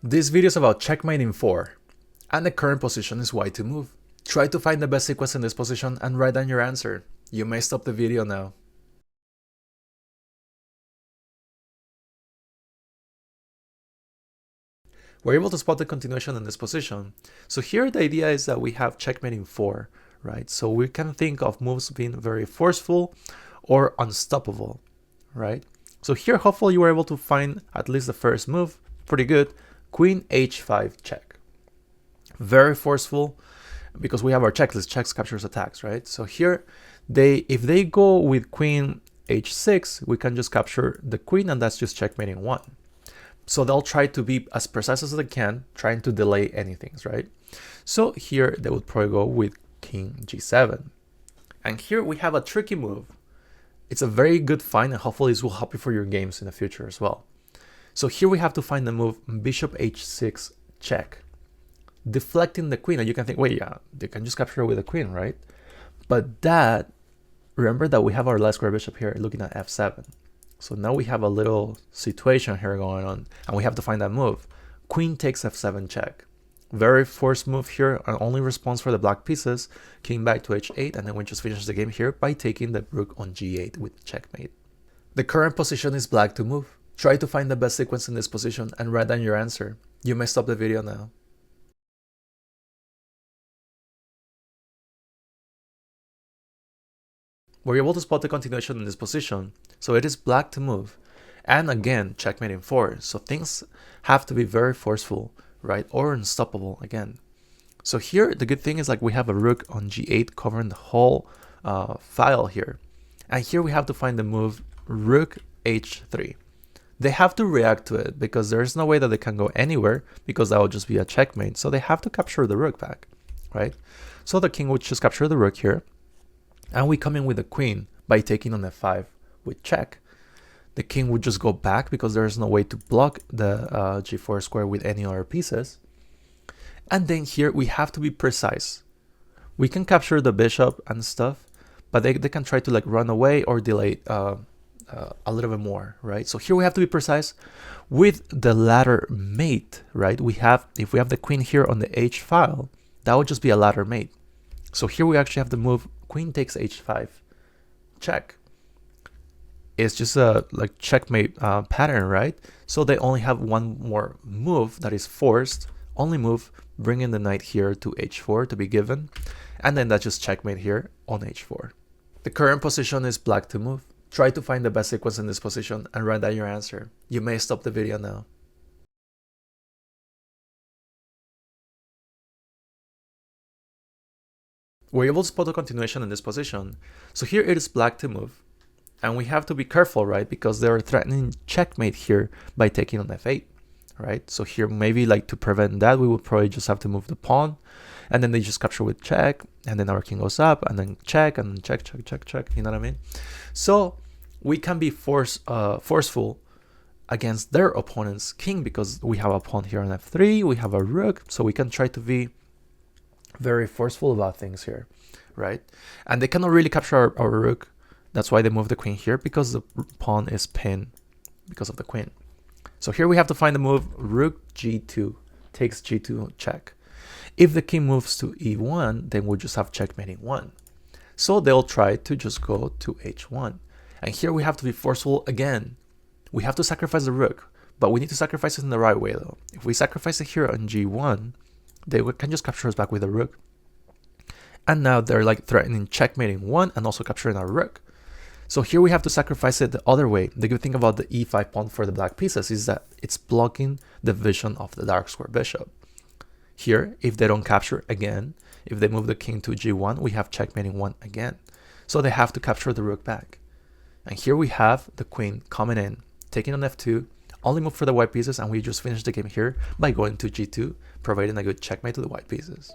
This video is about checkmate in 4, and the current position is white to move. Try to find the best sequence in this position and write down your answer. You may stop the video now. We're able to spot the continuation in this position. So here the idea is that we have checkmate in 4, right? So we can think of moves being very forceful or unstoppable, right? So here hopefully you were able to find at least the first move, pretty good. Queen h5 check. Very forceful because we have our checklist, checks, captures, attacks, right? So here if they go with queen h6, we can just capture the queen and that's just checkmating 1. So they'll try to be as precise as they can, trying to delay anything, right? So here they would probably go with king g7. And here we have a tricky move. It's a very good find and hopefully this will help you for your games in the future as well. So here we have to find the move bishop h6 check, deflecting the queen. And you can think, wait, yeah, they can just capture it with the queen, right? But that, remember that we have our last square bishop here looking at f7. So now we have a little situation here going on and we have to find that move. Queen takes f7 check. Very forced move here, and only response for the black pieces. King back to h8, and then we just finish the game here by taking the rook on g8 with checkmate. The current position is black to move. Try to find the best sequence in this position and write down your answer. You may stop the video now. We're able to spot the continuation in this position, so it is black to move. And again, checkmate in 4, so things have to be very forceful, right, or unstoppable again. So here, the good thing is like we have a rook on g8 covering the whole file here. And here we have to find the move rook h3. They have to react to it because there's no way that they can go anywhere because that will just be a checkmate. So they have to capture the rook back, right? So the king would just capture the rook here. And we come in with the queen by taking on f5 with check. The king would just go back because there's no way to block the g4 square with any other pieces. And then here we have to be precise. We can capture the bishop and stuff, but they can try to like run away or delay a little bit more, right? So here we have to be precise with the ladder mate, right? If we have the queen here on the h file, that would just be a ladder mate. So here we actually have the move queen takes h5 check. It's just a like checkmate pattern, right? So they only have one more move that is forced, only move, bringing the knight here to h4 to be given, and then that's just checkmate here on h4. The current position is black to move. Try to find the best sequence in this position and write down your answer. You may stop the video now. We're able to spot the continuation in this position. So here it is black to move. And we have to be careful, right? Because they're threatening checkmate here by taking on f8, right? So here maybe like to prevent that, we would probably just have to move the pawn. And then they just capture with check. And then our king goes up and then check and then check, check, check, check. You know what I mean? So we can be forceful against their opponent's king because we have a pawn here on f3. We have a rook. So we can try to be very forceful about things here, right? And they cannot really capture our rook. That's why they move the queen here, because the pawn is pinned because of the queen. So here we have to find the move rook g2 takes g2 check. If the king moves to e1, then we'll just have checkmating 1. So they'll try to just go to h1. And here we have to be forceful again. We have to sacrifice the rook, but we need to sacrifice it in the right way though. If we sacrifice it here on g1, they can just capture us back with a rook. And now they're like threatening checkmating 1 and also capturing our rook. So here we have to sacrifice it the other way. The good thing about the e5 pawn for the black pieces is that it's blocking the vision of the dark square bishop. Here, if they don't capture again, if they move the king to g1, we have checkmating 1 again. So they have to capture the rook back. And here we have the queen coming in, taking on f2, only move for the white pieces, and we just finish the game here by going to g2, providing a good checkmate to the white pieces.